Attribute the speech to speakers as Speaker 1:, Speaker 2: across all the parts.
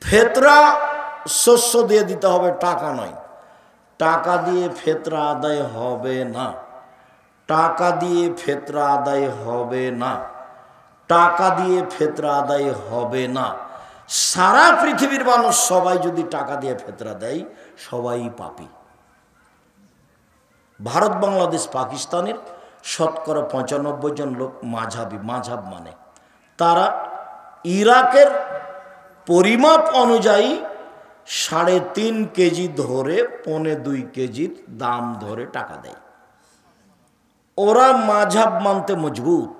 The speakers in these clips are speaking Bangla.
Speaker 1: ফেতরা শস্য দিয়ে দিতে হবে, টাকা নয়। টাকা দিয়ে ফেতরা আদায় হবে না, টাকা দিয়ে ফেতরা আদায় হবে না, টাকা দিয়ে ফেতরা আদায় হবে না। সারা পৃথিবীর মানুষ সবাই যদি টাকা দিয়ে ফেতরা দেয়, সবাই পাপী। ভারত, বাংলাদেশ, পাকিস্তানের শতকরা ৯৫ জন লোক মাঝাবি, মাঝাব মানে তারা ইরাকের পরিমাপ অনুযায়ী ৩.৫ কেজি ধরে ১.২ কেজির দাম ধরে টাকা দেয়। ওরা মাঝাব মানতে মজবুত,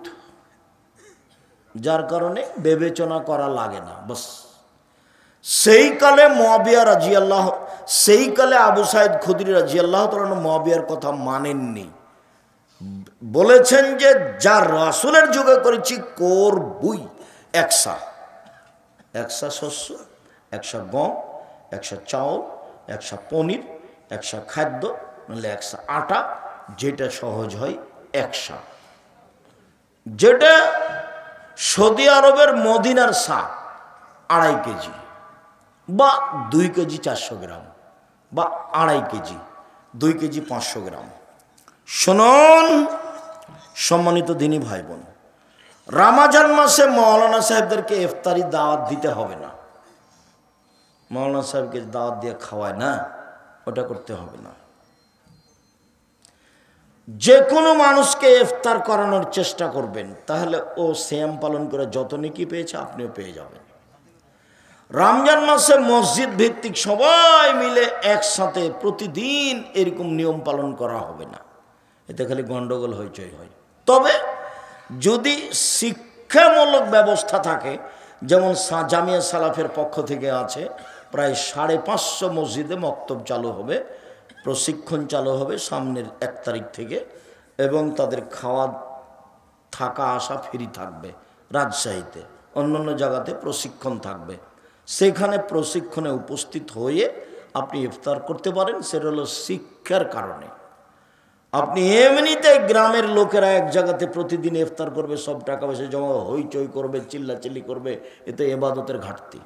Speaker 1: যার কারণে বিবেচনা করা লাগে না। বাস সেই কালে মুআবিয়া রাদিয়াল্লাহ, সেই কালে আবু সাইদ খুদরি রাদিয়াল্লাহু তাআলা মুআবিয়ার কথা মানেননি, বলেছেন যে যা রাসূলের যুগে করেছি করবই। একসা শস্য, একসা গম, একসা চাউল, একসা পনির, একসা খাদ্য, নাহলে একসা আটা, যেটা সহজ হয় একসা। যেটা সৌদি আরবের মদিনার সা ২.৫ কেজি বা ২ কেজি ৪০০ গ্রাম বা ২.৫ কেজি, ২ কেজি ৫০০ গ্রাম। শুনুন সম্মানিত দিনী ভাই বোন, রমজান মাসে মাওলানা সাহেবদেরকে ইফতারি দাওয়াত দিতে হবে না। মাওলানা সাহেবকে দাওয়াত দিয়ে খাওয়ায় না, ওটা করতে হবে না। যে কোনো মানুষকে ইফতার করানোর চেষ্টা করবেন, তাহলে ও সিয়াম পালন করে যত নেকি পেয়েছে আপনিও পেয়ে যাবেন। রমজান মাসে মসজিদ ভিত্তিক সবাই মিলে একসাথে প্রতিদিন এরকম নিয়ম পালন করা হবে না, এতে খালি গন্ডগোল হইচই হয়। তবে যদি শিক্ষামূলক ব্যবস্থা থাকে, যেমন জামিয়া সালাফের পক্ষ থেকে আছে, প্রায় ৫৫০ মসজিদে মক্তব চালু হবে, প্রশিক্ষণ চালু হবে সামনের ১ তারিখ থেকে, এবং তাদের খাওয়া থাকা আসা ফ্রি থাকবে। রাজশাহীতে, অন্যান্য জায়গাতে প্রশিক্ষণ থাকবে, সেখানে প্রশিক্ষণে উপস্থিত হয়ে আপনি ইফতার করতে পারেন। সেটা হলো শিক্ষার কারণে। আপনি এমনিতে গ্রামের লোকেরা এক জায়গাতে প্রতিদিন ইফতার করবে, সব টাকা পয়সা জমা হইচই করবে, চিল্লাচিল্লি করবে, এতে ইবাদতের ঘাটতি।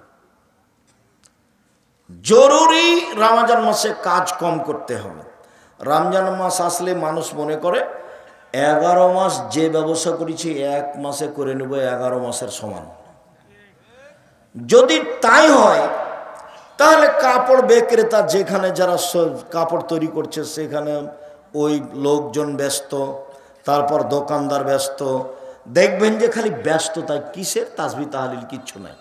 Speaker 1: জরুরি রমজান মাসে কাজ কম করতে হবে। রমজান মাস আসলে মানুষ মনে করে 11 মাস যে ব্যবসা করেছি 1 মাসে করে নেব 11 মাসের সমান। যদি তাই হয় তাহলে কাপড় বিক্রেতা যেখানে যারা কাপড় তৈরি করছে সেখানে ওই লোকজন ব্যস্ত, তারপর দোকানদার ব্যস্ত, দেখবেন যে খালি ব্যস্ততায়। কিসের? তাসবিহ তাহলিল কিচ্ছু নাই।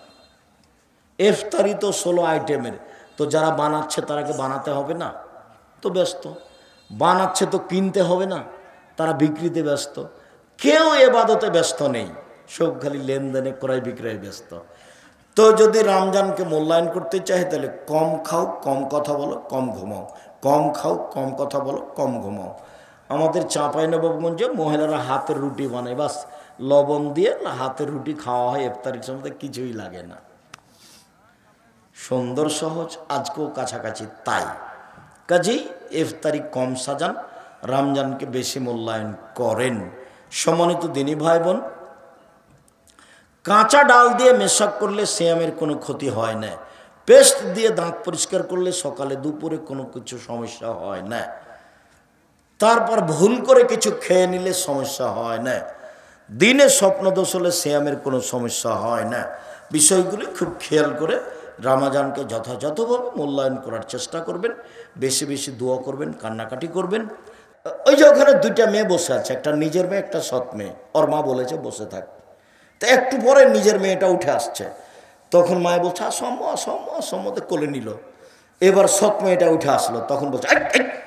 Speaker 1: ইফতারি তো 16 আইটেমের, তো যারা বানাচ্ছে তারাকে বানাতে হবে না, তো ব্যস্ত। বানাচ্ছে তো কিনতে হবে না, তারা বিক্রিতে ব্যস্ত। কেউ ইবাদতে ব্যস্ত নেই, সব খালি লেনদেনে ক্রয় বিক্রয়ে ব্যস্ত। তো যদি রমজানকে মূল্যায়ন করতে চাই, তাহলে কম খাও, কম কথা বলো, কম ঘুমাও, কম খাও, কম কথা বলো, কম ঘুমাও। আমাদের চাঁপাইনবাবগঞ্জে মহিলারা হাতের রুটি বানায়, বাস লবণ দিয়ে হাতের রুটি খাওয়া হয় ইফতারির সময়, কিছুই লাগে না। সুন্দর সহজ, আজকেও কাছাকাছি তাই। কাজেই ইফতারি কম সাজান, রমজানকে বেশি মূল্যায়ন করেন। সম্মানিত দিনী ভাই বোন, কাঁচা ডাল দিয়ে মেশাক করলে সিয়ামের কোনো ক্ষতি হয় না। পেস্ট দিয়ে দাঁত পরিষ্কার করলে সকালে দুপুরে কোনো কিছু সমস্যা হয় না। তারপর ভুল করে কিছু খেয়ে নিলে সমস্যা হয় না। দিনে স্বপ্নদোষ হলে সিয়ামের কোনো সমস্যা হয় না। বিষয়গুলি খুব খেয়াল করে রমজানকে যথাযথভাবে মূল্যায়ন করার চেষ্টা করবেন। বেশি বেশি দোয়া করবেন, কান্নাকাটি করবেন। ওই যে ওখানে 2টা মেয়ে বসে আছে, একটা নিজের মেয়ে, একটা সৎ মেয়ে। ওর মা বলেছে বসে থাক। তো একটু পরে নিজের মেয়েটা উঠে আসছে, তখন মায়ে বলছে অসম্ভব অসম্ভব অসম্মতে কোলে নিল। এবার সৎ মেয়েটা উঠে আসলো, তখন বলছে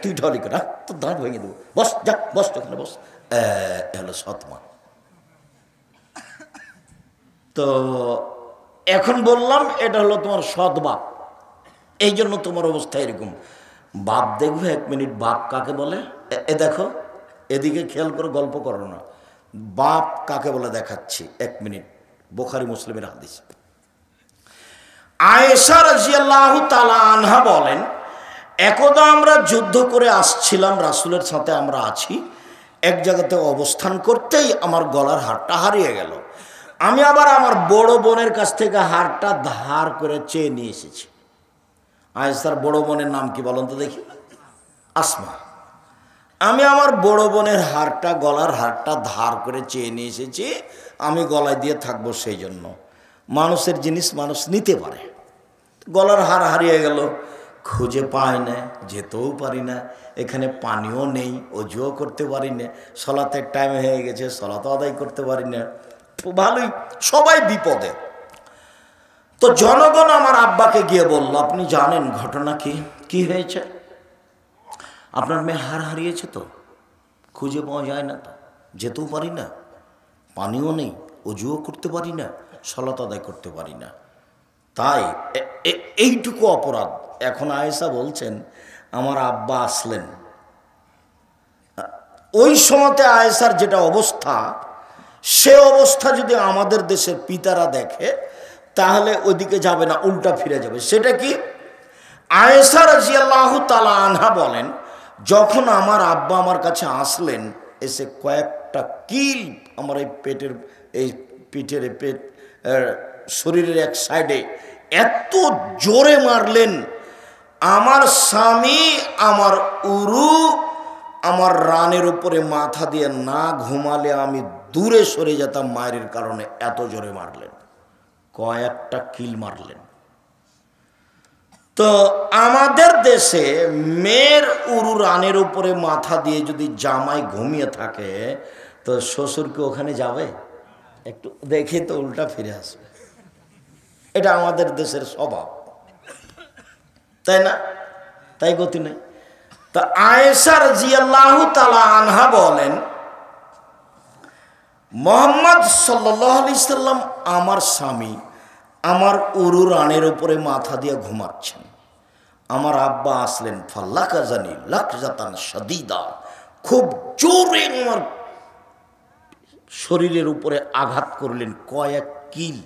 Speaker 1: তুই ঢলি করে তোর দাঁত ভেঙে দেবো, বস যা, বস ওখানে বস। হলো সৎ মা। তো এখন বললাম এটা হলো তোমার সৎ বাপ, এই জন্য তোমার অবস্থা এরকম। বাপ দেখবে 1 মিনিট, বাপ কাকে বলে? দেখো, এদিকে খেয়াল করে গল্প করো না। বাপ কাকে বলে দেখাচ্ছি 1 মিনিট। বুখারী মুসলিমের হাদিস। আয়েশা রাদিয়াল্লাহু তাআলা আনহা বলেন, একদা আমরা যুদ্ধ করে আসছিলাম, রাসূলের সাথে আমরা আছি, এক জায়গাতে অবস্থান করতেই আমার গলার হারটা হারিয়ে গেল। আমি আবার আমার বড় বোনের কাছ থেকে হারটা ধার করে চেয়ে নিয়ে এসেছি। আয়েশার বড় বোনের নাম কি বলেন তো দেখি? আসমা। আমি আমার বড় বোনের হারটা, গলার হারটা ধার করে চেয়ে নিয়ে এসেছি, আমি গলায় দিয়ে থাকবো। সেই জন্য মানুষের জিনিস মানুষ নিতে পারে। গলার হার হারিয়ে গেল, খুঁজে পাই না, যেতেও পারি না, এখানে পানিও নেই, অজুও করতে পারি না, সলাতের টাইম হয়ে গেছে, সলাতও আদায় করতে পারি না। ভালোই, সবাই বিপদে। তো জনগণ আমার আব্বাকে গিয়ে বলল, আপনি জানেন ঘটনা কি? কি হয়েছে? আপনার মেয়ে হার হারিয়েছে, তো খুঁজে পাওয়া যায় না, তো যেতেও পারি না, পানিও নেই, অজুও করতে পারি না, সলাত আদায় করতে পারি না, তাই এইটুকু অপরাধ। এখন আয়েশা বলছেন আমার আব্বা আসলেন, ওই সময়তে আয়েশার যেটা অবস্থা, সে অবস্থা যদি আমাদের দেশের পিতারা দেখে তাহলে ওইদিকে যাবে না, উল্টা ফিরে যাবে। সেটা কি? আয়েশা রাদিয়াল্লাহু তাআলা আনহা বলেন, যখন আমার আব্বা আমার কাছে আসলেন, এসে কয়েকটা কিল আমার এই পেটের, এই পিঠের, পেট, শরীরের এক সাইডে এত জোরে মারলেন, আমার স্বামী আমার উরু আমার রানের উপরে মাথা দিয়ে না ঘুমালে আমি দূরে সরে যেতাম মায়ের কারণে, এত জোরে মারলেন, কয়েকটা কিল মারলেন। তো আমাদের দেশে মেয়ের উরু রানের উপরে মাথা দিয়ে যদি জামাই ঘুমিয়ে থাকে, তো শ্বশুরকে ওখানে যাবে? একটু দেখে তো উল্টা ফিরে আসবে। এটা আমাদের দেশের স্বভাব, তাই না? তাই গতি নেই। তা আয়েশা রাদিয়াল্লাহু তাআলা আনহা বলেন, মুহাম্মদ সাল্লাল্লাহু আলাইহি সাল্লাম আমার স্বামী আমার উরু রানের উপরে মাথা দিয়ে ঘুমাচ্ছেন, আমার আব্বা আসলেন, ফাল্লাকাজানি লাকজাতান শাদীদা, খুব জোরে আমার শরীরের উপরে আঘাত করলেন, কয়েক কিল।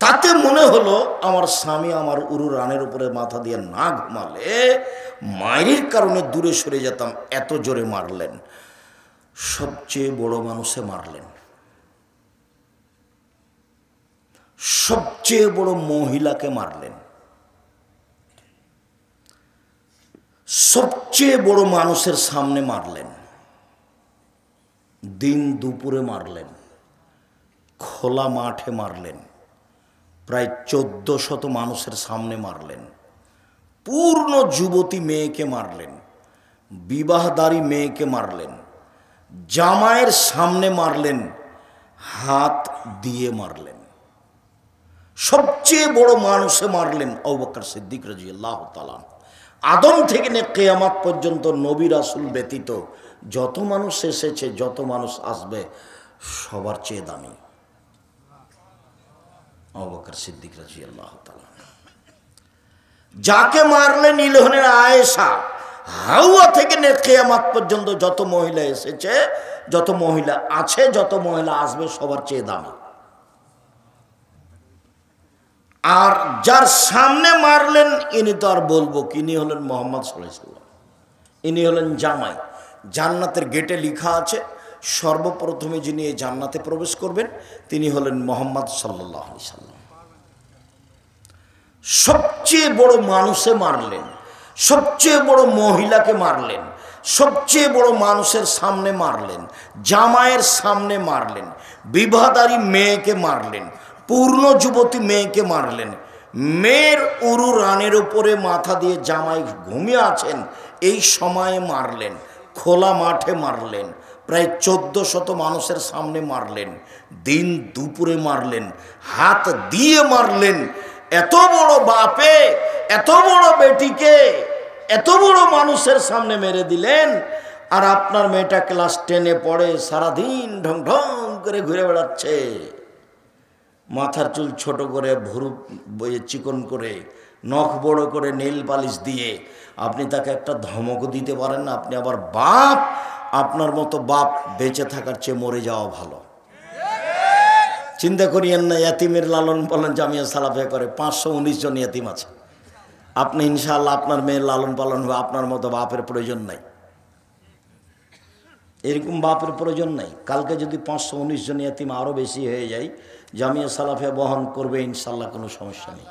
Speaker 1: তাতে মনে হলো আমার স্বামী আমার উরু রানের উপরে মাথা দিয়ে না ঘুমালে মায়ের কারণে দূরে সরে যেতাম, এত জোরে মারলেন। সবচেয়ে বড় মানুষে মারলেন, সবচেয়ে বড় মহিলাকে মারলেন, সবচেয়ে বড় মানুষের সামনে মারলেন, দিন দুপুরে মারলেন, খোলা মাঠে মারলেন, প্রায় 1400 মানুষের সামনে মারলেন, পূর্ণ যুবতী মেয়েকে মারলেন, বিবাহদারী মেয়েকে মারলেন, জামাইয়ের সামনে মারলেন, হাত দিয়ে মারলেন, সবচেয়ে বড় মানুষে মারলেন আবু বকর সিদ্দিক রাদিয়াল্লাহু তাআলা। আদম থেকে নিয়ে কিয়ামত পর্যন্ত নবী রাসূল ব্যতীত যত মানুষ এসেছে, যত মানুষ আসবে, সবার চেয়ে দামি আবু বকর সিদ্দিক রাদিয়াল্লাহু তাআলা। যাকে মারলেন ইলহনের আয়েশা, হাওয়া থেকে নিয়ে কিয়ামত পর্যন্ত যত মহিলা এসেছে, যত মহিলা আছে, যত মহিলা আসবে, সবার চেয়ে দামি। আর যার সামনে মারলেন ইনি তো আর বলবো কি, ইনি হলেন মুহাম্মদ সাল্লাল্লাহু আলাইহি ওয়াসাল্লাম, ইনি হলেন জামাই। জান্নাতের গেটে লেখা আছে সর্বপ্রথমে যিনি এই জান্নাতে প্রবেশ করবেন তিনি হলেন মুহাম্মদ সাল্লাল্লাহু আলাইহি ওয়াসাল্লাম। সবচেয়ে বড় মানুষে মারলেন, সবচেয়ে বড় মহিলাকে মারলেন, সবচেয়ে বড় মানুষের সামনে মারলেন, জামাইয়ের সামনে মারলেন, বিবাহদারী মেয়েকে মারলেন, পূর্ণ যুবতী মেয়েকে মারলেন, মেয়ের উরু রানের উপরে মাথা দিয়ে জামাই ঘুমিয়ে আছেন এই সময়ে মারলেন, খোলা মাঠে মারলেন, প্রায় 1400 মানুষের সামনে মারলেন, দিন দুপুরে মারলেন, হাত দিয়ে মারলেন। এত বড় বাপে এত বড় বেটিকে এত বড় মানুষের সামনে মেরে দিলেন। আর আপনার মেয়েটা ক্লাস 10-এ পড়ে, সারাদিন ঢং ঢং করে ঘুরে বেড়াচ্ছে, মাথার চুল ছোট করে, ভুরু বইয়ে চিকন করে, নখ বড় করে, নেল পালিশ দিয়ে, আপনি তাকে একটা ধমক দিতে পারেন না? আপনি আবার বাপ, আপনার মতো বাপ বেঁচে থাকার চেয়ে মরে যাওয়া ভালো। চিন্তা করিয়েন না, ইয়াতিমের লালন পালন জামিয়া সালাফিয়া করে 519 জন ইয়াতিম আছে। আপনি ইনশাআল্লাহ আপনার মেয়ের লালন পালন হবে, আপনার মতো বাপের প্রয়োজন নাই। এরকম বাপের প্রয়োজন নেই। কালকে যদি 519 জন ইয়াতিম আরও বেশি হয়ে যায়, জামিয়া সালাফিয়া বহন করবে ইনশাল্লাহ, কোনো সমস্যা নেই।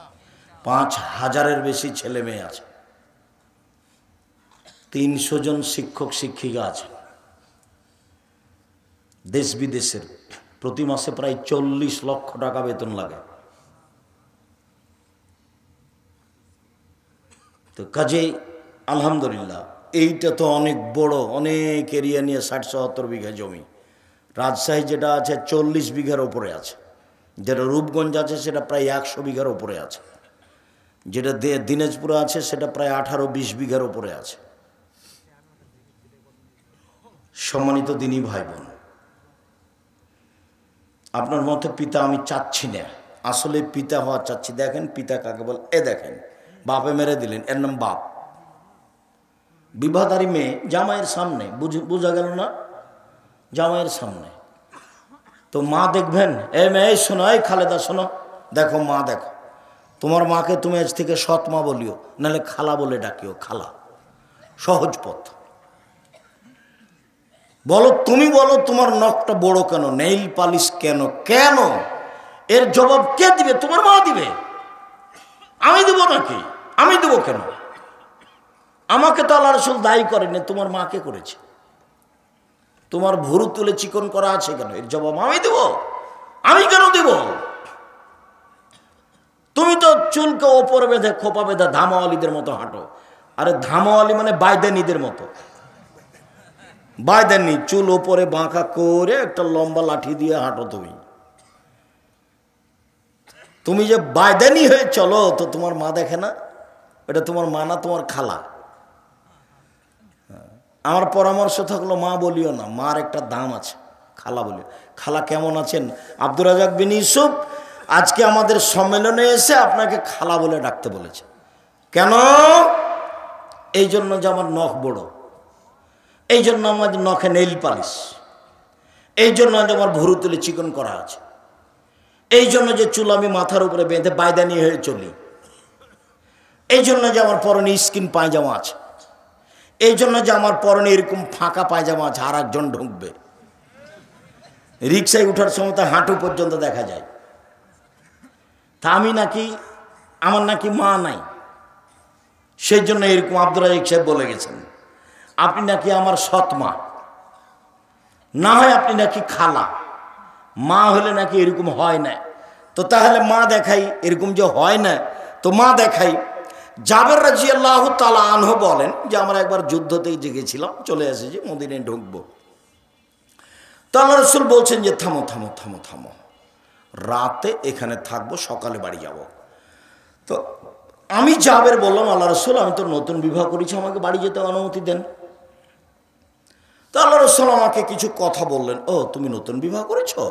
Speaker 1: 5000-এর বেশি ছেলে মেয়ে আছে, 300 জন শিক্ষক শিক্ষিকা আছে দেশ বিদেশের। প্রতি মাসে প্রায় 40 লক্ষ টাকা বেতন লাগে। তো কাজেই আলহামদুলিল্লাহ এইটা তো অনেক বড়, অনেক এরিয়া নিয়ে 60-70 বিঘা জমি। রাজশাহী যেটা আছে 40 বিঘার ওপরে আছে, যেটা রূপগঞ্জ আছে সেটা প্রায় 100 বিঘার ওপরে আছে, যেটা দিনাজপুরে আছে সেটা প্রায় 18-20 বিঘার ওপরে আছে। সম্মানিত দিনী ভাই বোন, আপনার মতো পিতা আমি চাচ্ছি না, আসলে পিতা হওয়া চাচ্ছি। দেখেন পিতা কাকে বল, এ দেখেন বাপে মেরে দিলেন, এর নাম বাপ। বিবাহদারী মেয়ে জামাইয়ের সামনে, বোঝা গেল না, জামাইয়ের সামনে। তো মা দেখবেন, এ মেয়ে শোনো, এই খালেদা শোনো, দেখো মা দেখো, তোমার মাকে তুমি আজ থেকে সৎ মা বলিও, নাহলে খালা বলে ডাকিও, খালা, সহজ পথ। বলো, তুমি বলো তোমার নখটা বড় কেন, নেইল পালিশ কেন, কেন? এর জবাব কে দিবে? তোমার মা দিবে। আমি দেব নাকি? আমি দেব কেন? আমাকে তো আল্লাহ রাসূল দায়ী করেনি, তোমার মাকে করেছে। তোমার ভুরু তুলে চিকন করা আছে কেন? এর জবাব আমি দেব। আমি কেন দেব? তুমি তো চুলকে ওপর বেঁধে, খোপা বেঁধে ধামাওয়ালিদের মতো হাঁটো। আরে ধামাওয়ালি মানে বাইদানিদের মতো। বাইদানি, চুল ওপরে বাঁকা করে একটা লম্বা লাঠি দিয়ে হাঁটো। তুমি যে বাইদানি হয়ে চলো, তো তোমার মা দেখে না? এটা তোমার মা না, তোমার খালা। আমার পরামর্শ থাকলো মা বলিও না, মার একটা দাম আছে, খালা বলিও। খালা কেমন আছেন? আব্দুর রাজাক বিন ইউসুফ আজকে আমাদের সম্মেলনে এসে আপনাকে খালা বলে ডাকতে বলেছে। কেন? এই জন্য যে আমার নখ বড়, এই জন্য আমার নখে নেইল পালিশ, এই জন্য যে আমার ভুরু তুলে চিকন করা আছে, এই জন্য যে চুল আমি মাথার উপরে বেঁধে বাইদানি হয়ে চলি, এই জন্য যে আমার পরনে স্কিন পায়জামা আছে, এই জন্য যে আমার পরনে এরকম ফাঁকা পায়জামা আছে, আর একজন ঢুকবে। রিক্সায় উঠার সময় তো হাঁটু পর্যন্ত দেখা যায়। তা আমি নাকি, আমার নাকি মা নাই, সেই জন্য এরকম আব্দুর রাজাক সাহেব বলে গেছেন আপনি নাকি আমার সৎ মা, না হয় আপনি নাকি খালা। মা হলে নাকি এরকম হয় না। তো তাহলে মা দেখাই, এরকম যে হয় না তো মা দেখাই। জাবের রাদিয়াল্লাহু তাআলা আনহু বলেন যে আমরা একবার যুদ্ধতেই জেগেছিলাম, চলে এসেছি, মদিনায় ঢুকবো। তো আল্লাহ রাসূল বলছেন যে থামো থামো থামো থামো, রাতে এখানে থাকবো, সকালে বাড়ি যাব। তো আমি জাবের বললাম আল্লাহ রাসূল আমি তো নতুন বিবাহ করেছি, আমাকে বাড়ি যেতে অনুমতি দেন। তো আল্লাহ রাসূল আমাকে কিছু কথা বললেন। ও তুমি নতুন বিবাহ করেছো?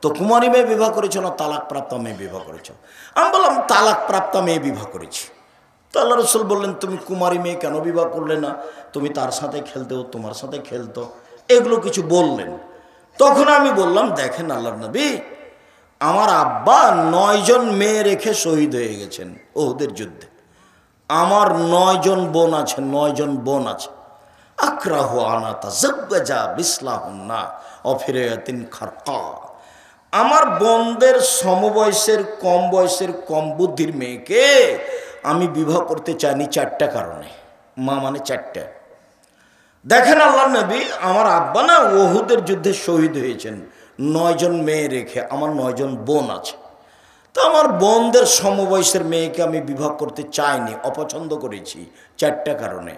Speaker 1: তো কুমারী মেয়ে বিবাহ করেছো না তালাক প্রাপ্ত মেয়ে বিবাহ করেছো? আমি বললাম তালাক প্রাপ্ত মেয়ে বিবাহ করেছি। তো আল্লাহ রাসূল বললেন তুমি কুমারী মেয়ে কেন বিবাহ করলে না? তুমি তার সাথে খেলতে, তোমার সাথে খেলতো, এগুলো কিছু বললেন। তখন আমি বললাম দেখেন আল্লাহর নবী, আমার আব্বা 9 জন মেয়ে রেখে শহীদ হয়ে গেছেন উহুদের যুদ্ধে। আমার 9 জন বোন আছে, 9 জন বোন আছে। আক্রাহু আনা তাযাওয়াজা বিসলাহুন্না অফিরায়াতিন খারকা। আমার বোনদের সমবয়সের, কম বয়সের, কম বুদ্ধির মেয়েকে আমি বিবাহ করতে চাইনি 4টা কারণে। মা মানে 4টা। দেখেন আল্লাহ নবী, আমার আব্বা না উহুদের যুদ্ধে শহীদ হয়েছেন 9 জন মেয়ে রেখে, আমার 9 জন বোন আছে। তো আমার বোনদের সমবয়সের মেয়েকে আমি বিবাহ করতে চাইনি, অপছন্দ করেছি 4টা কারণে।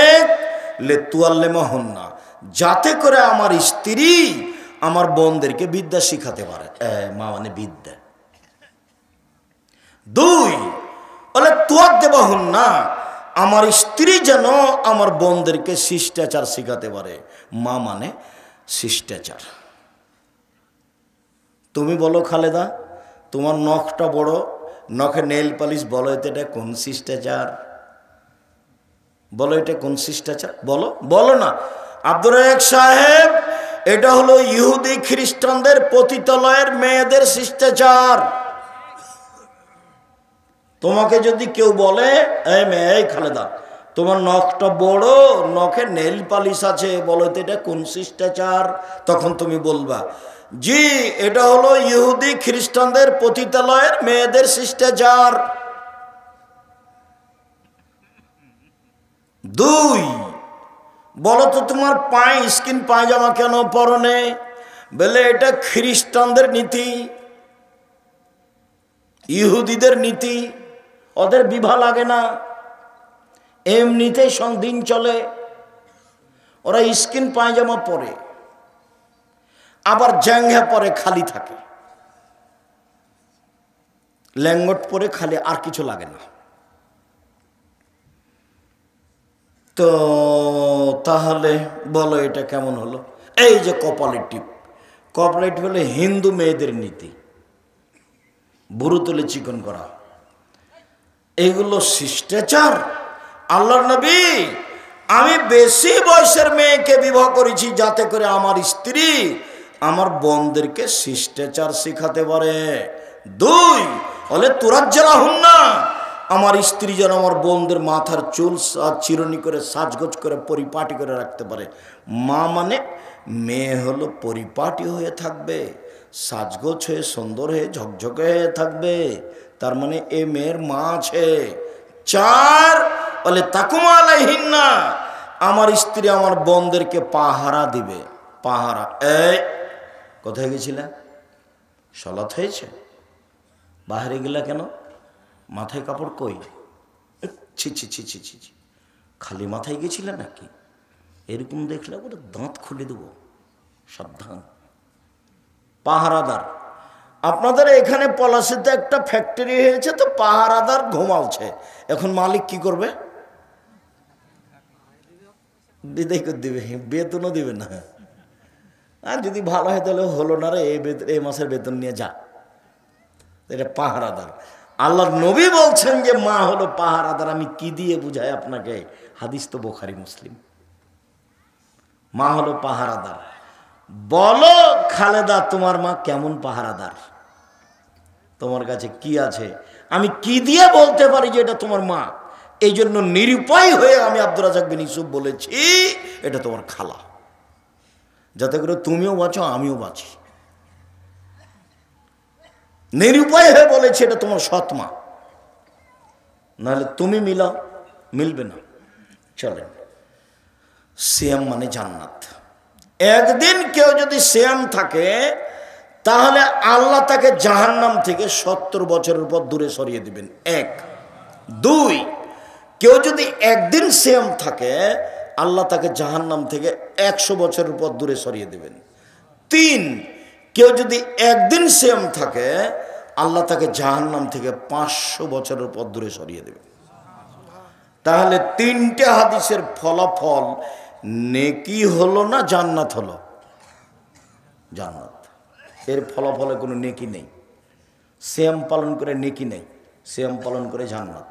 Speaker 1: এক, লেতুয়াল্লেমাহুন্না, যাতে করে আমার স্ত্রী আমার বোনদেরকে বিদ্যা শিখাতে পারে, মা মানে বিদ্যা। 2, বলে তুয়াদ্দেবাহুন্না, আমার স্ত্রী যেন আমার বোনদেরকে শিষ্টাচার শিখাতে পারে, মা মানে শিষ্টাচার। তুমি বলো খালেদা, তোমার নখটা বড়, নখে নেইল পালিশ, বলো এটা কোন শিষ্টাচার? বলো এটা কোন শিষ্টাচার? বলো, বলো না। আব্দুর রাজাক সাহেব, এটা হলো ইহুদি খ্রিস্টানদের পতিতালয়ের মেয়েদের শিষ্টাচার। তোমাকে যদি কেউ বলে এই মেয়ে, এই খালেদা, তোমার নখটা বড়, নখে নেল পালিশ আছে, বলো তো এটা কোন শিষ্টাচার? তখন তুমি বলবা, জি এটা হলো ইহুদি খ্রিস্টানদের পতিতালয়ের মেয়েদের শিষ্টাচার। 2, বলো তো তোমার পায়ে স্কিন পায়জামা কেন পরনে? বলে এটা খ্রিস্টানদের নীতি, ইহুদিদের নীতি, ওদের বিবাহ লাগে না, এমনিতেই দিন চলে, ওরা স্কিন পায়জামা পরে, আবার জ্যাঙ্ঘা পরে খালি থাকে, ল্যাঙ্গট পরে খালি, আর কিছু লাগে না। তো তাহলে বলো এটা কেমন হলো? এই যে কপালের টিপ, কপালের টিপ হলে হিন্দু মেয়েদের নীতি, বুড়ো তুলে চিকন করা, এগুলো শিষ্টাচার? আল্লাহর নবী, আমি বেশি বয়সের মেয়েকে বিবাহ করেছি যাতে করে আমার স্ত্রী আমার বোনদেরকে শিষ্টাচার শিখাতে পারে। 2, বলে তুরাজ্জালা হুন না, আমার স্ত্রী যেন আমার বোনদের মাথার চুল চিরুনি করে সাজগোজ করে পরিপাটি করে রাখতে পারে। মা মানে মেয়ে হলো পরিপাটি হয়ে থাকবে, সাজগোজ হয়ে সুন্দর হয়ে ঝকঝকে হয়ে থাকবে, তার মানে এ মেয়ের মা আছে। 4, বলে তাকুমা আলাইহিন না, আমার স্ত্রী আমার বোনদেরকে পাহারা দিবে। পাহারা, এই কোথায় গেছিলে? সলাৎ হয়েছে, বাহিরে গেলা কেন? মাথায় কাপড় কই? ছি ছি ছি ছি ছি ছি, খালি মাথায় গেছিলে নাকি? এরকম দেখলে ওটা দাঁত খুলে দেবো, সাবধান। পাহারাদার, আপনাদের এখানে পলাশিতে একটা ফ্যাক্টরি হয়েছে, তো পাহারাদার ঘুমাচ্ছে, এখন মালিক কি করবে? বিদায় করে দিবে, বেতনও দিবে না। আর যদি ভালো হয় তাহলে হলো না রে, এই মাসের বেতন নিয়ে যা। এটা পাহারাদার। আল্লাহর নবী বলছেন যে মা হলো পাহারাদার। আমি কি দিয়ে বুঝাই আপনাকে? হাদিস তো বুখারী মুসলিম। মা হলো পাহারাদার। বলো খালেদা, তোমার মা কেমন পাহারাদার? তোমার কাছে কি আছে? আমি কি দিয়ে বলতে পারি যে এটা তোমার মা? এই জন্য নিরুপায় হয়ে আমি আব্দুর রাজ্জাক বিন ইউসুফ বলেছি এটা তোমার খালা, যাতে করে তুমিও বাঁচো আমিও বাঁচি। নিরুপায় হয়ে বলেছে এটা তোমার সৎ মা, নাহলে তুমি মিলাও, মিলবে না। চলেন, সিয়াম মানে জান্নাত। একদিন কেউ যদি সিয়াম থাকে তাহলে আল্লাহ তাকে জাহান্নাম থেকে 70 বছরের পর দূরে সরিয়ে দিবেন। 1, 2, কেউ যদি একদিন সিয়াম থাকে আল্লাহ তাকে জাহান্নাম থেকে 100 বছরের পর দূরে সরিয়ে দিবেন। 3, কেউ যদি একদিন সিয়াম থাকে আল্লাহ তাকে জাহান্নাম থেকে 500 বছরের পর দূরে সরিয়ে দেবেন। তাহলে 3টে হাদিসের ফলাফল নেকি হলো না জান্নাত হলো? জান্নাত। এর ফলাফলে কোনো নেকি নেই। সিয়াম পালন করে নেকি নেই, সিয়াম পালন করে জান্নাত।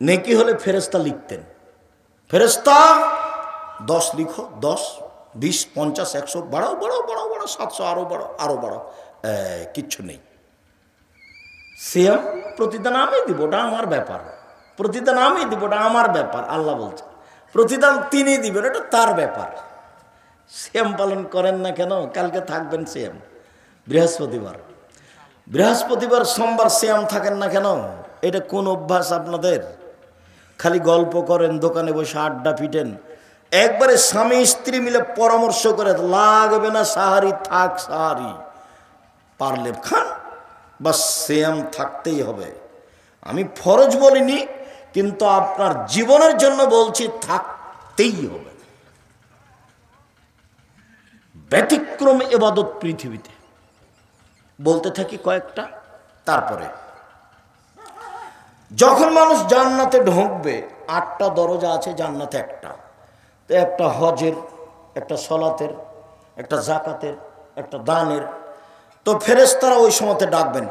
Speaker 1: নেকি হলে ফেরেশতা লিখতেন, ফেরেশতা 10 লিখো, 10, 20, 50, 100, বাড়াও বাড়াও বাড়াও বাড়াও, 700, আরো বাড়াও আরো বাড়াও, কিচ্ছু নেই। সিয়াম প্রতিদান আমি দিব, ওটা আমার ব্যাপার। প্রতিদান আমি দিব, ওটা আমার ব্যাপার। আল্লাহ বলছে প্রতিদান তিনি দিবেন, এটা তার ব্যাপার। সিয়াম পালন করেন না কেন? কালকে থাকবেন সিয়াম, বৃহস্পতিবার, বৃহস্পতিবার সোমবার সিয়াম থাকেন না কেন? এটা কোন অভ্যাস আপনাদের? খালি গল্প করেন, দোকানে বসে আড্ডা পিটেন। একবারে স্বামী স্ত্রী মিলে পরামর্শ করে, লাগবে না সাহারি, থাক সাহারি, পারলে খান, বাস সিয়াম থাকতেই হবে। আমি ফরজ বলিনি, কিন্তু আপনার জীবনের জন্য বলছি থাকতেই হবে। ব্যতিক্রম ইবাদত পৃথিবীতে বলতে থাকি কয়েকটা। তারপরে যখন মানুষ জান্নাতে ঢুকবে, 8টা দরজা আছে জান্নাতে, একটা তো, একটা হজের, একটা সলাতের, একটা জাকাতের, একটা দানের। তো ফেরেশতারা ওই সময়তে ডাকবেন,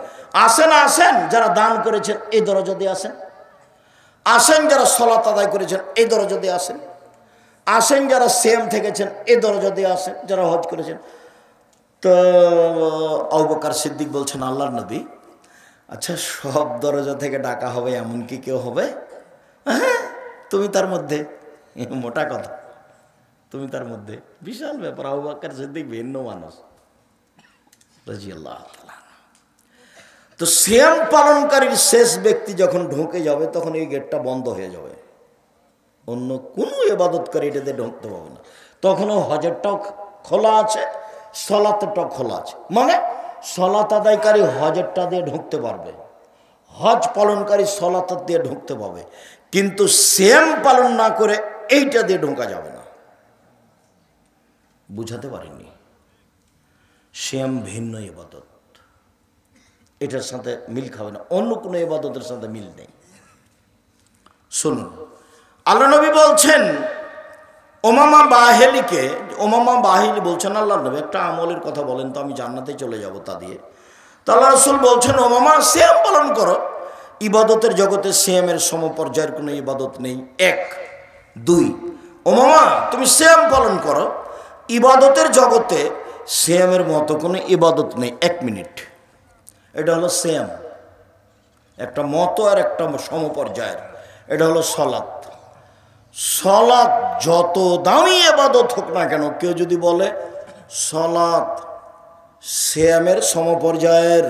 Speaker 1: আসেন আসেন যারা দান করেছেন এই দরজা দিয়ে আসেন, আসেন যারা সলাত আদায় করেছেন এই দরজা দিয়ে আসেন, আসেন যারা সিয়াম থেকেছেন এই দরজা দিয়ে আসেন, যারা হজ করেছেন। তো আবু বকর সিদ্দিক বলছেন, আল্লাহর নবী, আচ্ছা সব দরজা থেকে ডাকা হবে এমন কি কেউ হবে? হ্যাঁ, তুমি তার মধ্যে, মোটা কথা, তুমি তার মধ্যে। বিশাল ব্যাপার। আবু বকর সিদ্দিক ভিন্ন মানুষ রাদিয়াল্লাহু তাআলা। তো সিয়াম পালনকারীর শেষ ব্যক্তি যখন ঢুকে যাবে তখন এই গেটটা বন্ধ হয়ে যাবে, অন্য কোনো ইবাদতকারী এটাতে ঢুকতে পারবে না। তখনও হজেরটাও খোলা আছে, সলাতটাও খোলা আছে। মানে সলাত আদায়কারী হজেরটা দিয়ে ঢুকতে পারবে, হজ পালনকারী সলাত দিয়ে ঢুকতে পারবে, কিন্তু সিয়াম পালন না করে এইটা দিয়ে ঢোকা যাবে না। বুঝাতে পারিনি? সিয়াম ভিন্ন ইবাদত, এটার সাথে মিল খাবে না, অন্য কোনো ইবাদতের সাথে মিল নেই। শুনুন, আল্লাহ নবী বলছেন ওমামা বাহিলিকে, ওমামা বাহিলি বলছেন আল্লাহ নবী একটা আমলের কথা বলেন তো আমি জান্নাতে চলে যাব তা দিয়ে। তো আল্লাহ রাসূল বলছেন ওমামা সিয়াম পালন করো। ইবাদতের জগতে সিয়ামের সমপর্যায়ের কোনো ইবাদত নেই, এক। দুই, ওমামা তুমি সিয়াম পালন করো, ইবাদতের জগতে সিয়ামের মতো কোনো ইবাদত নেই। এক মিনিট, এটা হলো সিয়াম, একটা মতো আর একটা সমপর্যায়ের। এটা হলো সলাত। সলাত যত দামি ইবাদত হোক না কেন, কেউ যদি বলে সলাত সিয়ামের সমপর্যায়ের,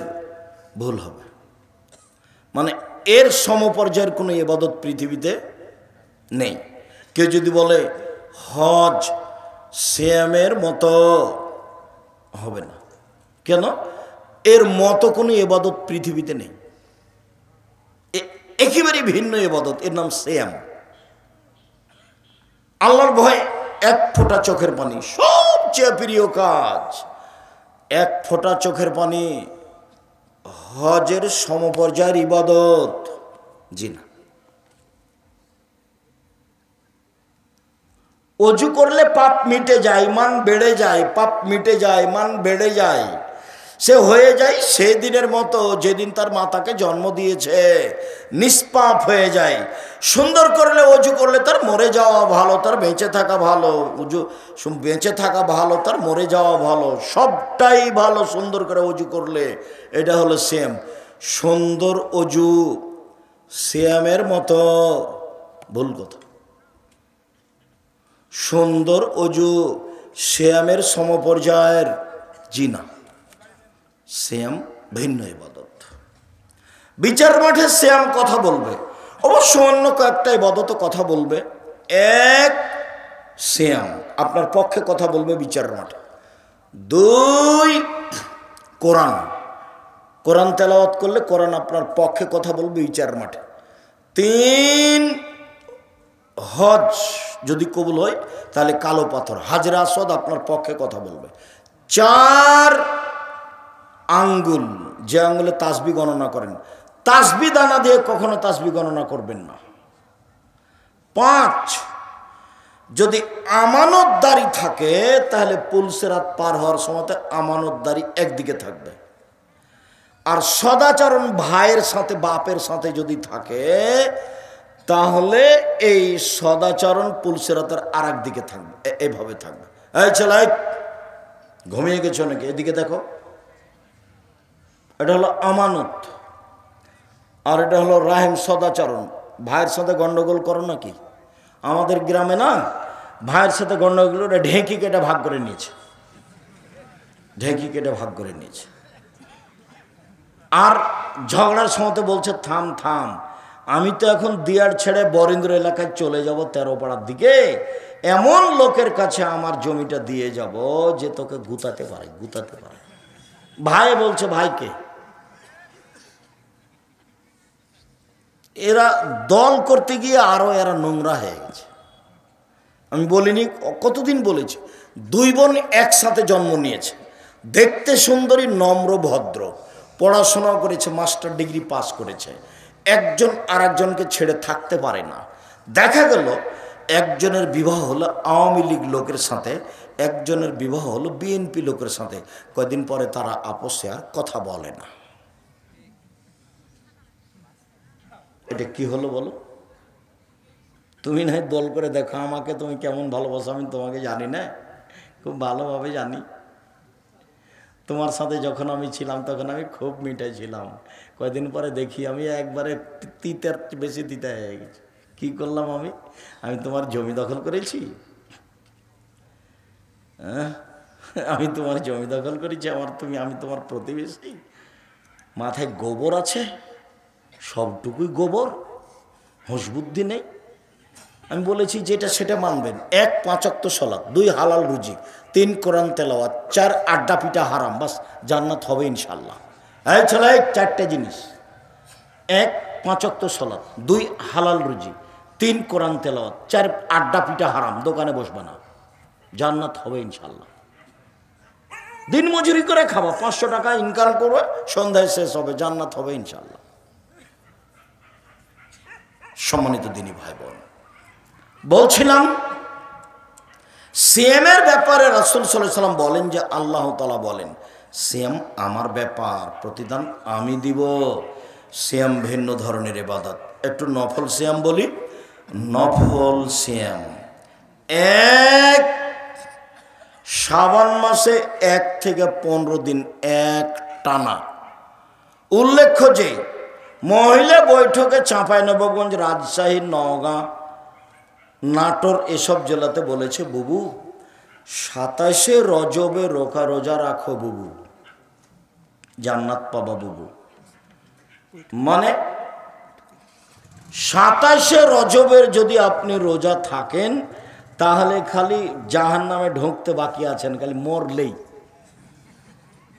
Speaker 1: ভুল হবে। মানে এর সমপর্যায়ের কোনো ইবাদত পৃথিবীতে নেই। কেউ যদি বলে হজ সিয়ামের মতো, হবে না। কেন? এর মতো কোনো ইবাদত পৃথিবীতে নেই, একেবারে ভিন্ন ইবাদত, এর নাম সিয়াম। আল্লাহর ভয়, এক ফোঁটা চোখের পানি সবচেয়ে প্রিয় কাজ। এক ফোঁটা চোখের পানি হজের সমপর্যায়ের ইবাদত? জি না। অজু করলে পাপ মিটে যায়, মান বেড়ে যায়, পাপ মিটে যায়, মান বেড়ে যায়। সে হয়ে যায় সেদিনের মতো যেদিন তার মাতাকে জন্ম দিয়েছে, নিষ্পাপ হয়ে যায়। সুন্দর করলে অজু করলে তার মরে যাওয়া ভালো, তার বেঁচে থাকা ভালো। বেঁচে থাকা ভালো, তার মরে যাওয়া ভালো, সবটাই ভালো সুন্দর করে অজু করলে। এটা হলো সিয়াম। সুন্দর অজু সিয়ামের মতো? ভুল কথা। সুন্দর অজু সিয়ামের সমপর্যায়ের? জি না। সিয়াম ভিন্ন ইবাদত। বিচার মাঠে সিয়াম কথা বলবে, অবশ্য অন্য কয়েকটা ইবাদত কথা বলবে। এক, সিয়াম আপনার পক্ষে কথা বলবে বিচার মাঠে। দুই, কোরআন, কোরআন তেলাওয়াত করলে কোরআন আপনার পক্ষে কথা বলবে বিচার মাঠে। তিন, হজ যদি কবুল হয় তাহলে কালো পাথর হাজরা আসওয়াদ আপনার পক্ষে কথা বলবে। চার, আঙ্গুল, যে আঙ্গুলে তাসবি গণনা করেন, তাসবি দানা দিয়ে কখনো তাসবি গণনা করবেন না। পাঁচ, যদি আমানতদারি থাকে তাহলে পুলসেরাত পার হওয়ার সময় আমানতদারি একদিকে থাকবে। আর সদাচরণ ভাইয়ের সাথে বাপের সাথে যদি থাকে তাহলে এই সদাচরণ পুলসেরাতের আর এক দিকে থাকবে, এভাবে থাকবে। এই ছেলে ঘুমিয়ে গেছো নাকি? এদিকে দেখো। এটা হলো আমানত, আর এটা হলো রাহিম, সদাচরণ। ভাইয়ের সাথে গন্ডগোল করো নাকি? আমাদের গ্রামে না ভাইয়ের সাথে গন্ডগোল, ওটা ঢেঁকি কেটে ভাগ করে নিয়েছে, ঢেঁকি কেটে ভাগ করে নিয়েছে। আর ঝগড়ার সময় বলছে থাম থাম, আমি তো এখন দিয়ার ছেড়ে বরেন্দ্র এলাকায় চলে যাব 13 পাড়ার দিকে, এমন লোকের কাছে আমার জমিটা দিয়ে যাব যে তোকে গুতাতে পারে, গুতাতে পারে। ভাই বলছে ভাইকে। এরা দল করতে গিয়ে আরো এরা নোংরা হয়ে গেছে। আমি বলিনি, কতদিন বলেছি, দুই বোন একসাথে জন্ম নিয়েছে, দেখতে সুন্দরী, নম্র, ভদ্র, পড়াশোনা করেছে, মাস্টার ডিগ্রি পাস করেছে। একজন আর একজনকে ছেড়ে থাকতে পারে না। দেখা গেল একজনের বিবাহ হলো আওয়ামী লীগ লোকের সাথে, একজনের বিবাহ হলো বিএনপি লোকের সাথে। কয়েকদিন পরে তারা আপোষে আর কথা বলে না। এটা কি হলো বলো? তুমি না দল করে দেখো, আমাকে তুমি কেমন ভালোবাসো আমি তোমাকে জানি না, খুব ভালোভাবে জানি। তোমার সাথে যখন আমি ছিলাম তখন আমি খুব মিঠাই ছিলাম, কয়েকদিন পরে দেখি আমি একবারে তিতার বেশি তিতা হয়ে গেছি। কি করলাম আমি? আমি তোমার জমি দখল করেছি? আমি তোমার জমি দখল করেছি? আমি তোমার প্রতিবেশী? মাথায় গোবর আছে, সবটুকুই গোবর, হুঁশ বুদ্ধি নেই। আমি বলেছি যেটা সেটা মানবেন। 1 5 ওয়াক্ত সালাত, 2 হালাল রুজি, 3 কোরআন তেলাওয়াত, 4 আড্ডা পিঠা হারাম, বাস জান্নাত হবে ইনশাল্লাহ। এই ছেলে, 4টে জিনিস: 1 5 ওয়াক্ত সালাত, 2 হালাল রুজি, 3 কোরআন তেলাওয়াত, 4 আড্ডা পিঠা হারাম, দোকানে বসবে না, জান্নাত হবে ইনশাল্লাহ। দিন মজুরি করে খাবা, 500 টাকা ইনকাম করবে, সন্ধ্যায় শেষ হবে, জান্নাত হবে ইনশাল্লাহ। সম্মানিত দিনী ভাই বোন, বলছিলাম সিএমের ব্যাপারে রাসূল সাল্লাল্লাহু আলাইহি ওয়াসাল্লাম বলেন যে আল্লাহ তাআলা বলেন, সিয়াম আমার ব্যাপার, প্রতিদান আমি দিব। সিয়াম ভিন্ন ধরনের ইবাদত। একটু নফল সিয়াম বলি। নফল সিয়াম 1 শাবান মাসে 1 থেকে 15 দিন এক টানা। উল্লেখ্য যে মহিলা বৈঠকে চাঁপাইনবাবগঞ্জ, রাজশাহী, নওগাঁ, নাটোর এসব জেলাতে বলেছে, বুবু 27শে রজবে রোজা রাখো বুবু, জান্নাত পাবা বুবু। মানে 27শে রজবের যদি আপনি রোজা থাকেন, তাহলে খালি জাহান্নামে ঢুকতে বাকি আছেন, খালি মরলেই।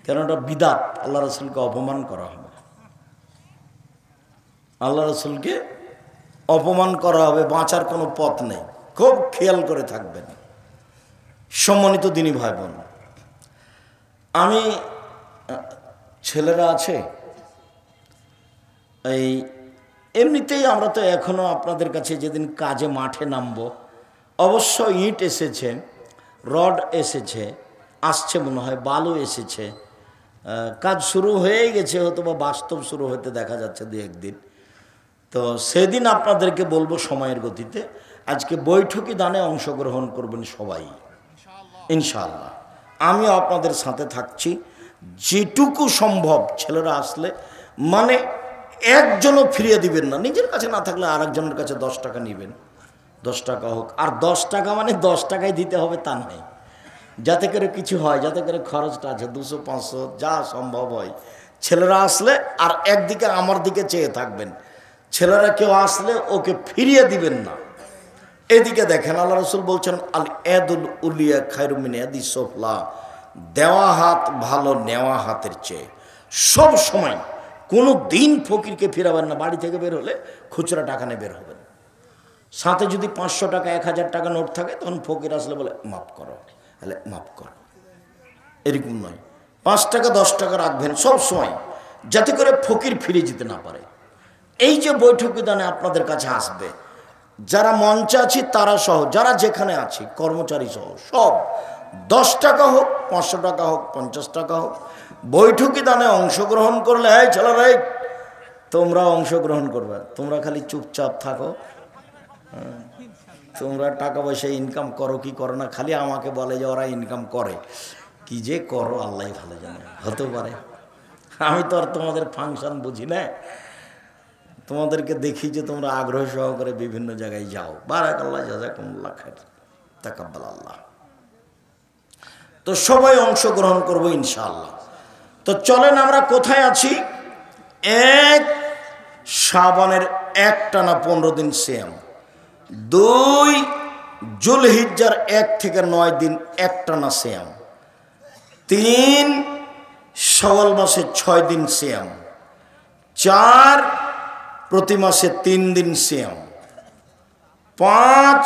Speaker 1: কেন? এটা বিদাত, আল্লাহ রাসূলকে অপমান করা হবে, আল্লাহ রাসূলকে অপমান করা হবে, বাঁচার কোনো পথ নেই। খুব খেয়াল করে থাকবেন। সম্মানিত দিনী ভাই বোন, আমি ছেলেরা আছে, এই এমনিতেই আমরা তো এখনো আপনাদের কাছে যেদিন কাজে মাঠে নামবো, অবশ্য ইট এসেছে, রড এসেছে, আসছে মনে হয়, বালু এসেছে, কাজ শুরু হয়ে গেছে, হয়তো বা বাস্তব শুরু হতে দেখা যাচ্ছে 2-1 দিন। তো সেদিন আপনাদেরকে বলবো সময়ের গতিতে। আজকে বৈঠকি দানে অংশগ্রহণ করবেন সবাই ইনশাআল্লাহ। আমিও আপনাদের সাথে থাকছি, যেটুকু সম্ভব। ছেলেরা আসলে মানে একজনও ফিরিয়ে দিবেন না, নিজের কাছে না থাকলে আরেকজনের কাছে 10 টাকা নেবেন, 10 টাকা হোক। আর 10 টাকা মানে 10 টাকাই দিতে হবে তা নয়, যাতে করে কিছু হয়, যাতে করে খরচটা আছে 200-500 যা সম্ভব হয়। ছেলেরা আসলে আর একদিকে আমার দিকে চেয়ে থাকবেন, ছেলেরা কেউ আসলে ওকে ফিরিয়ে দিবেন না। এদিকে দেখেন, আল্লাহ রাসূল বলছেন, আল ইয়াদুল উলিয়া খায়রুম মিন ইয়াদিস সুফলা, দেওয়া হাত ভালো নেওয়া হাতের চেয়ে। সব সময় কোনো দিন ফকিরকে ফিরাবেন না। বাড়ি থেকে বের হলে খুচরা টাকা নিয়ে বের হবেন, সাথে যদি 500 টাকা 1000 টাকা নোট থাকে, তখন ফকির আসলে বলে মাফ করো, তাহলে মাফ করো, এরকম নয়। 5 টাকা 10 টাকা রাখবেন সব সময়, যাতে করে ফকির ফিরে যেতে না পারে। এই যে বৈঠকি দানে আপনাদের কাছে আসবে, যারা মঞ্চে আছি তারা সহ, যারা যেখানে আছি কর্মচারী সহ সব, 10 টাকা হোক, 500 টাকা হোক, 50 টাকা হোক, বৈঠকি দানে অংশগ্রহণ করলে, এই ছেলেরা তোমরা অংশগ্রহণ করবে, তোমরা খালি চুপচাপ থাকো। তোমরা টাকা পয়সা ইনকাম করো কি করো না, খালি আমাকে বলে যে ওরা ইনকাম করে, কি যে করো আল্লাহ ভালো জানে। হতে পারে, আমি তো আর তোমাদের ফাংশন বুঝি না, তোমাদেরকে দেখি যে তোমরা আগ্রহ সহকারে বিভিন্ন জায়গায় যাও। বারাকাল্লাহ, জাযাকুমুল্লাহ খাইর, তাকাব্বাল আল্লাহ। তো সবাই অংশগ্রহণ করবো ইনশাআল্লাহ। তো চলেন, আমরা কোথায় আছি? 1 শাবানের একটানা 15 দিন সিয়াম, 2 জুলহিজ্জার 1 থেকে 9 দিন একটানা সিয়াম, 3 শাওয়াল মাসে 6 দিন সিয়াম, 4 প্রতি মাসে 3 দিন সিয়াম, 5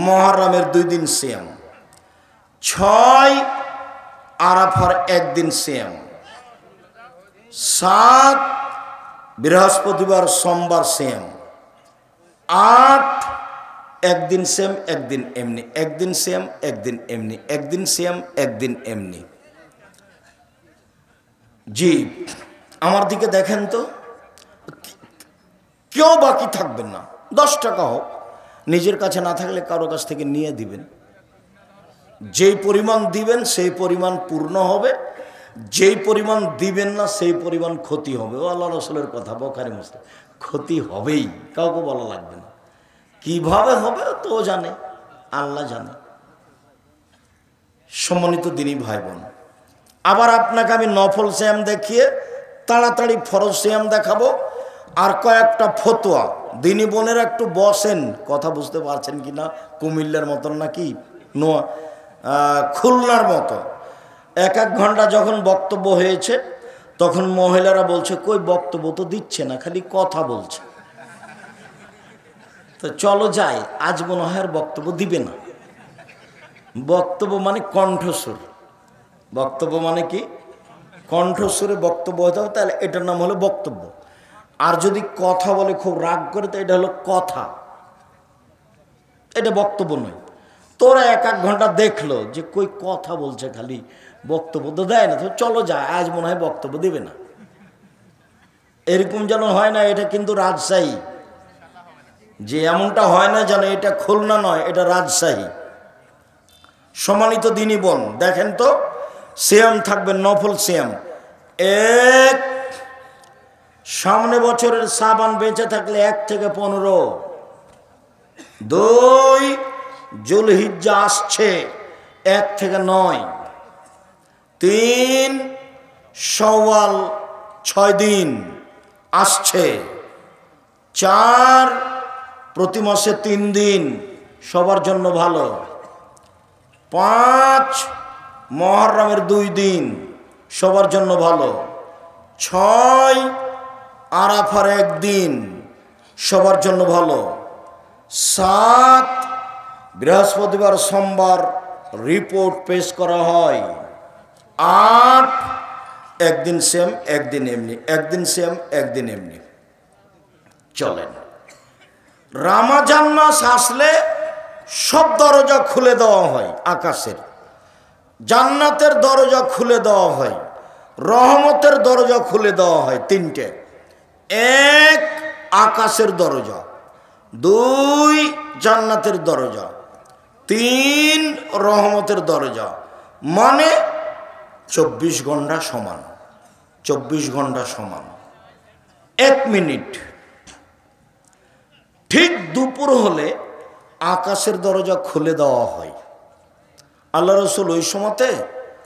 Speaker 1: মুহররমের 2 দিন সিয়াম, 6 আরাফার 1 দিন সিয়াম, 7 বৃহস্পতিবার সোমবার সিয়াম, 8 একদিন সিয়াম একদিন এমনি, একদিন সিয়াম একদিন এমনি, একদিন সিয়াম একদিন এমনি। জি, আমার দিকে দেখেন তো, কেউ বাকি থাকবেন না। 10 টাকা হোক, নিজের কাছে না থাকলে কারো কাছ থেকে নিয়ে দিবেন। যেই পরিমাণ দিবেন সেই পরিমাণ পূর্ণ হবে, যেই পরিমাণ দিবেন না সেই পরিমাণ ক্ষতি হবে। ও আল্লাহ রাসূলের কথা, বুখারী মুসলিম, ক্ষতি হবেই, কাউকে বলা লাগবে না। কিভাবে হবে তো জানে, আল্লাহ জানে। সম্মানিত দিনী ভাই বোন, আবার আপনাকে আমি নফল সিয়াম দেখিয়ে তাড়াতাড়ি ফরজ সিয়াম দেখাবো, আর কয়েকটা ফতোয়া। দিনী বোনেরা একটু বসেন, কথা বুঝতে পারছেন কি না? কুমিল্লার মতন নাকি খুলনার মতো 1-1 ঘন্টা যখন বক্তব্য হয়েছে, তখন মহিলারা বলছে কই বক্তব্য তো দিচ্ছে না, খালি কথা বলছে। তো চলো যাই, আজ মনে হয় আর বক্তব্য দিবে না। বক্তব্য মানে কণ্ঠস্বর, বক্তব্য মানে কি? কণ্ঠস্বরে বক্তব্য হতে হবে, তাহলে এটার নাম হলো বক্তব্য। আর যদি কথা বলে খুব রাগ করে, তো এটা হলো কথা, এটা বক্তব্য নয়। তোরা 1-1 ঘন্টা দেখলো যে কই কথা বলছে, খালি বক্তব্য তো দেয় না, তো চলো যায়, আজ মনে হয় বক্তব্য দিবে না। এরকম যেন হয় না, এটা কিন্তু রাজশাহী। যে এমনটা হয় না যেন এটা খুলনা নয়, এটা রাজশাহী। সম্মানিত দিনী বোন, দেখেন তো, সিয়াম থাকবে নফল সিয়াম। 1, সামনে বছরের সাবান বেঁচে থাকলে 1 থেকে 15। 2, জুলহিজ্জা আসছে 1 থেকে 9। 3, শাওয়াল 6 দিন আসছে। 4, প্রতি মাসে 3 দিন, সবার জন্য ভালো। 5, মুহররমের 2 দিন, সবার জন্য ভালো। 6, আরাফার 1 দিন, সবার জন্য ভালো। 7, বৃহস্পতিবার সোমবার রিপোর্ট পেশ করা হয়। 8, একদিন সেম একদিন এমনি, একদিন সেম একদিন এমনি। চলেন, রমজান মাস আসলে সব দরজা খুলে দেওয়া হয়, আকাশের জান্নাতের দরজা খুলে দেওয়া হয়, রহমতের দরজা খুলে দেওয়া হয়। 3টে। 1, আকাশের দরজা। 2, জান্নাতের দরজা। 3, রহমতের দরজা। মানে 24 ঘন্টা সমান, 24 ঘন্টা সমান। 1 মিনিট ঠিক দুপুর হলে আকাশের দরজা খুলে দেওয়া হয়। আল্লাহ রসুল ওই সময়তে